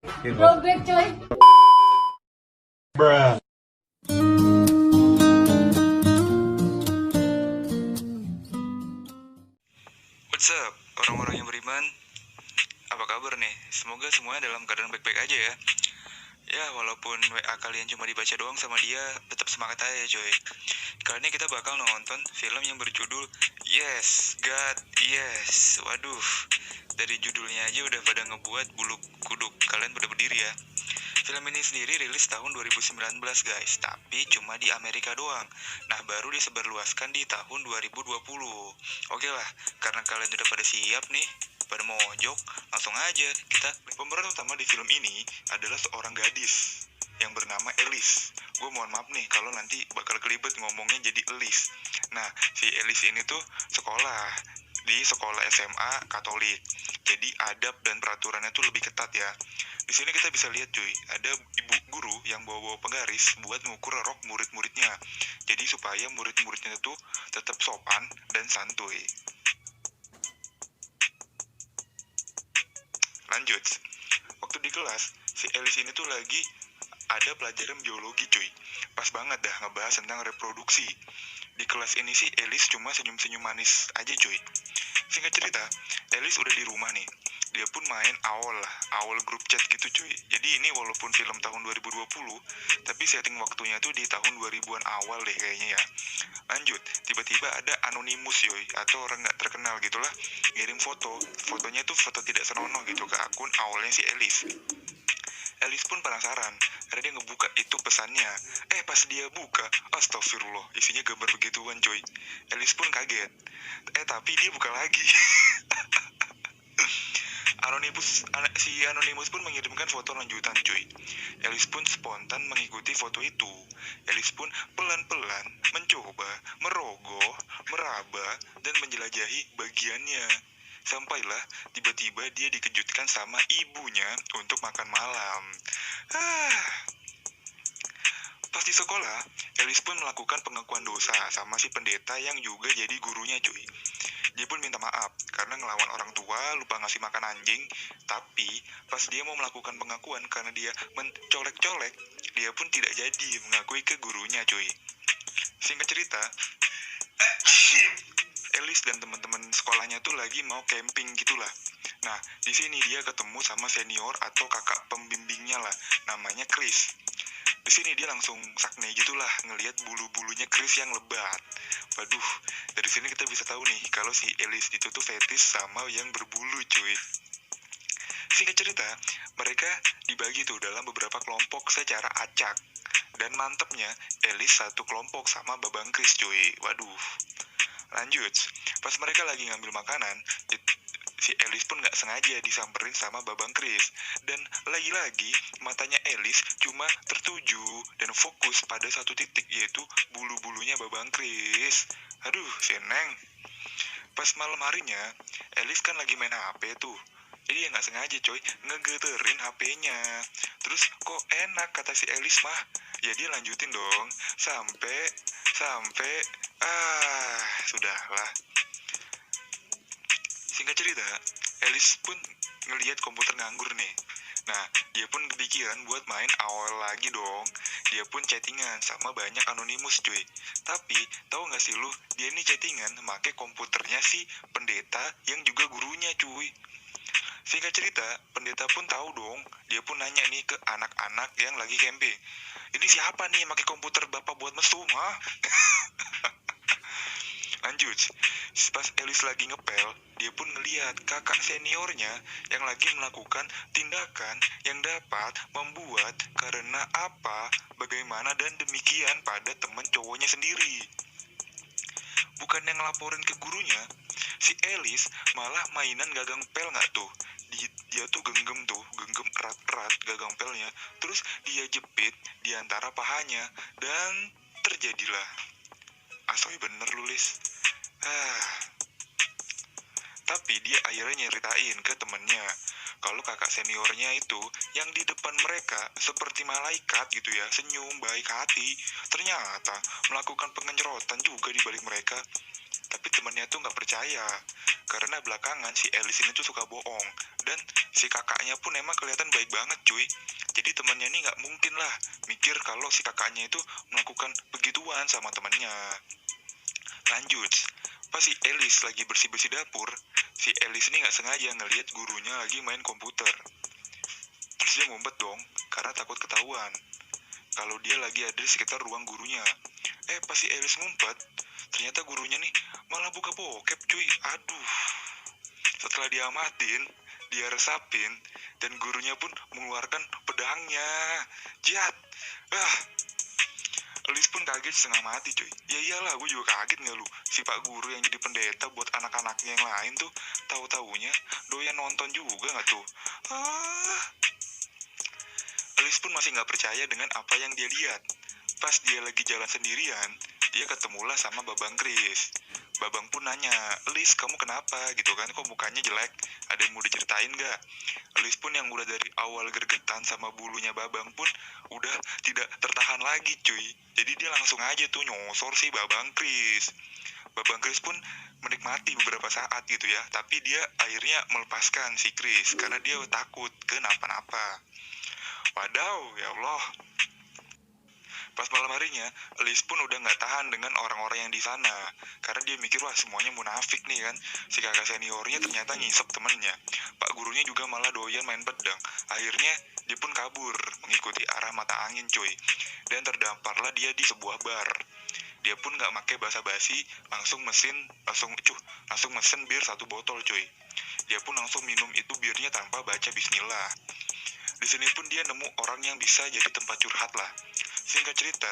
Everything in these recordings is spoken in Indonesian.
Throwback coy. Bruh. What's up, orang-orang yang beriman? Apa kabar nih? Semoga semuanya dalam keadaan baik-baik aja ya. Ya, walaupun WA kalian cuma dibaca doang sama dia, tetap semangat aja coy. Kali ini kita bakal nonton film yang berjudul Yes, God, Yes. Waduh, dari judulnya aja udah pada ngebuat bulu kuduk kalian pada berdiri ya. Film ini sendiri rilis tahun 2019 guys, tapi cuma di Amerika doang. Nah, baru disebarluaskan di tahun 2020. Oke lah, karena kalian udah pada siap nih, pada mojok, langsung aja kita. Pemeran utama di film ini adalah seorang gadis yang bernama Elise. Gue mohon maaf nih kalau nanti bakal kelibet ngomongnya jadi Elise. Nah, si Elise ini tuh sekolah di sekolah SMA Katolik. Jadi adab dan peraturannya tuh lebih ketat ya. Di sini kita bisa lihat cuy, ada ibu guru yang bawa-bawa penggaris buat mengukur rok murid-muridnya. Jadi supaya murid-muridnya tuh tetap sopan dan santuy. Lanjut. Waktu di kelas, si Alice ini tuh lagi ada pelajaran biologi cuy. Pas banget dah ngebahas tentang reproduksi. Di kelas ini sih Alice cuma senyum-senyum manis aja cuy. Singkat cerita, Alice udah di rumah nih. Dia pun main awal grup chat gitu cuy. Jadi ini walaupun film tahun 2020, tapi setting waktunya tuh di tahun 2000-an awal deh kayaknya ya. Lanjut, tiba-tiba ada anonimus yoi, atau orang nggak terkenal gitulah, ngirim fotonya tuh foto tidak senonoh gitu ke akun awalnya si Alice. Alice pun penasaran, karena dia ngebuka itu pesannya. Pas dia buka, astagfirullah, isinya gambar begituan coy. Alice pun kaget. Tapi dia buka lagi. Si Anonymous pun mengirimkan foto lanjutan cuy. Alice pun spontan mengikuti foto itu. Alice pun pelan-pelan mencoba, merogoh, meraba, dan menjelajahi bagiannya. Sampailah tiba-tiba dia dikejutkan sama ibunya untuk makan malam. Pas di sekolah, Alice pun melakukan pengakuan dosa sama si pendeta yang juga jadi gurunya cuy. Dia pun minta maaf karena ngelawan orang tua, lupa ngasih makan anjing. Tapi pas dia mau melakukan pengakuan karena dia mencolek-colek, dia pun tidak jadi mengakui ke gurunya cuy. Singkat cerita, Alice dan teman-teman sekolahnya tuh lagi mau camping gitulah. Nah, di sini dia ketemu sama senior atau kakak pembimbingnya lah, namanya Chris. Di sini dia langsung sakne gitulah ngelihat bulu-bulunya Chris yang lebat. Waduh, dari sini kita bisa tahu nih kalau si Alice itu tuh fetis sama yang berbulu cuy. Singkat cerita, mereka dibagi tuh dalam beberapa kelompok secara acak. Dan mantepnya, Alice satu kelompok sama Babang Chris cuy. Waduh. Lanjut, pas mereka lagi ngambil makanan, si Alice pun nggak sengaja disamperin sama Babang Chris. Dan lagi-lagi matanya Alice cuma tertuju dan fokus pada satu titik, yaitu bulu-bulunya Babang Chris. Aduh, seneng. Pas malam harinya, Alice kan lagi main HP tuh. Jadi ya nggak sengaja coy, ngegeterin HP-nya. Terus kok enak kata si Alice mah. Ya dia lanjutin dong, sampai sudahlah. Singkat cerita, Alice pun ngelihat komputer nganggur nih. Nah, dia pun kepikiran buat main awal lagi dong. Dia pun chattingan sama banyak anonimus cuy. Tapi, tahu nggak sih lu, dia nih chattingan make komputernya si pendeta yang juga gurunya cuy. Singkat cerita, pendeta pun tahu dong. Dia pun nanya nih ke anak-anak yang lagi camping. Ini siapa nih make komputer bapak buat mesum, ha? Lanjut, pas Alice lagi ngepel, dia pun ngeliat kakak seniornya yang lagi melakukan tindakan yang dapat membuat karena apa, bagaimana, dan demikian pada temen cowoknya sendiri. Bukan yang ngelaporin ke gurunya, si Alice malah mainan gagang pel nggak tuh. Dia tuh genggam erat-erat gagang pelnya, terus dia jepit di antara pahanya, dan terjadilah. Asoy bener lu Lis. Tapi dia akhirnya nyeritain ke temennya kalau kakak seniornya itu yang di depan mereka seperti malaikat gitu ya, senyum, baik hati, ternyata melakukan pengencerotan juga di balik mereka. Tapi temannya tuh nggak percaya, karena belakangan si Elis ini tuh suka bohong, dan si kakaknya pun emang kelihatan baik banget cuy. Jadi temannya ini nggak mungkin lah mikir kalau si kakaknya itu melakukan begituan sama temannya. Lanjut, pas si Elis lagi bersih-bersih dapur, si Elis ini nggak sengaja ngelihat gurunya lagi main komputer. Terus dia ngumpet dong, karena takut ketahuan kalau dia lagi ada di sekitar ruang gurunya. Pas si Elis ngumpet, ternyata gurunya nih malah buka bokep cuy. Aduh, setelah dia amatin, dia resapin, dan gurunya pun mengeluarkan pedangnya. Jat. Ah, Elis pun kaget setengah mati cuy. Ya iyalah, gue juga kaget nggak lu. Si Pak Guru yang jadi pendeta buat anak-anaknya yang lain tuh, tahu-taunya doyan nonton juga nggak tuh? Ah, Elis pun masih nggak percaya dengan apa yang dia lihat. Pas dia lagi jalan sendirian, dia ketemulah sama Babang Kris. Babang pun nanya, Elis kamu kenapa gitu kan, kok mukanya jelek, ada yang mau diceritain gak? Elis pun yang udah dari awal gergetan sama bulunya Babang pun udah tidak tertahan lagi cuy. Jadi dia langsung aja tuh nyosor si Babang Kris. Babang Kris pun menikmati beberapa saat gitu ya, tapi dia akhirnya melepaskan si Kris karena dia takut kenapa-napa. Wadaw, ya Allah. Pas malam harinya, Elis pun udah nggak tahan dengan orang-orang yang di sana. Karena dia mikir, wah semuanya munafik nih kan. Si kakak seniornya ternyata ngisep temennya. Pak gurunya juga malah doyan main pedang. Akhirnya, dia pun kabur, mengikuti arah mata angin cuy. Dan terdamparlah dia di sebuah bar. Dia pun nggak pakai basa-basi, langsung mesen bir 1 botol cuy. Dia pun langsung minum itu birnya tanpa baca bismillah. Di sini pun dia nemu orang yang bisa jadi tempat curhat lah. Singkat cerita,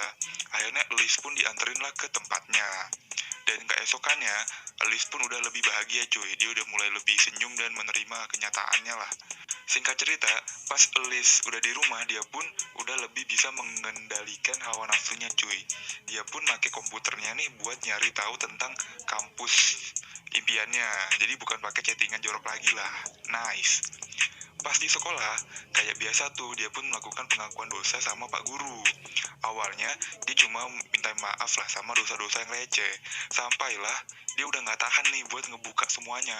akhirnya Elis pun dianterin lah ke tempatnya. Dan keesokannya, Elis pun udah lebih bahagia cuy. Dia udah mulai lebih senyum dan menerima kenyataannya lah. Singkat cerita, pas Elis udah di rumah, dia pun udah lebih bisa mengendalikan hawa nafsunya cuy. Dia pun pakai komputernya nih buat nyari tahu tentang kampus impiannya. Jadi bukan pakai chattingan jorok lagi lah. Nice. Pas di sekolah, kayak biasa tuh dia pun melakukan pengakuan dosa sama Pak Guru. Awalnya dia cuma minta maaf lah sama dosa-dosa yang receh. Sampailah dia udah nggak tahan nih buat ngebuka semuanya.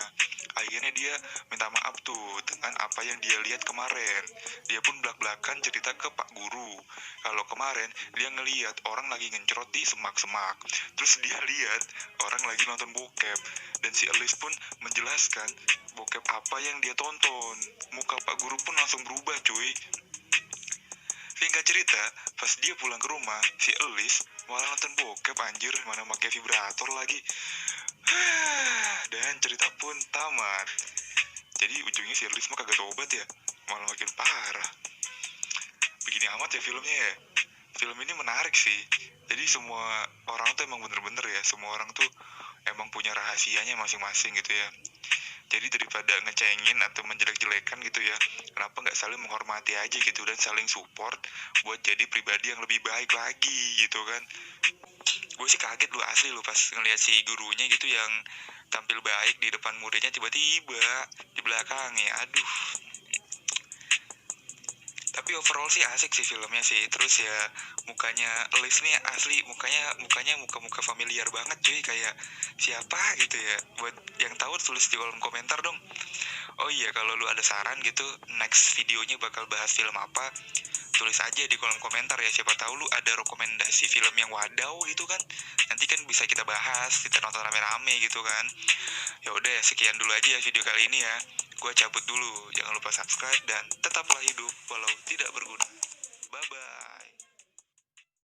Akhirnya dia minta maaf tuh dengan apa yang dia lihat kemarin. Dia pun belak-belakan cerita ke Pak Guru. Kalau kemarin dia ngeliat orang lagi ngencrot di semak-semak. Terus dia lihat orang lagi nonton bokep. Dan si Elis pun menjelaskan bokep apa yang dia tonton. Muka Pak Guru pun langsung berubah cuy. Singkat cerita, pas dia pulang ke rumah, si Elis malah nonton bokep anjir, mana pakai vibrator lagi. Dan cerita pun tamat. Jadi ujungnya si Elis mah kagak tobat ya, malah makin parah. Begini amat ya filmnya ya. Film ini menarik sih. Jadi semua orang tuh emang bener-bener ya, semua orang tuh emang punya rahasianya masing-masing gitu ya. Jadi daripada ngecengin atau menjelek-jelekan gitu ya, kenapa nggak saling menghormati aja gitu dan saling support buat jadi pribadi yang lebih baik lagi gitu kan. Gue sih kaget lu asli lu pas ngeliat si gurunya gitu yang tampil baik di depan muridnya tiba-tiba di belakangnya. Aduh. Tapi overall sih asik sih filmnya sih. Terus ya mukanya Elis nih asli mukanya muka-muka familiar banget cuy, kayak siapa gitu ya. Buat yang tahu tulis di kolom komentar dong. Oh iya, kalau lu ada saran gitu next videonya bakal bahas film apa, tulis aja di kolom komentar ya. Siapa tahu lu ada rekomendasi film yang wadaw gitu kan. Nanti kan bisa kita bahas, kita nonton rame-rame gitu kan. Ya udah, sekian dulu aja ya video kali ini ya. Gua cabut dulu. Jangan lupa subscribe dan tetaplah hidup walau tidak berguna. Bye bye.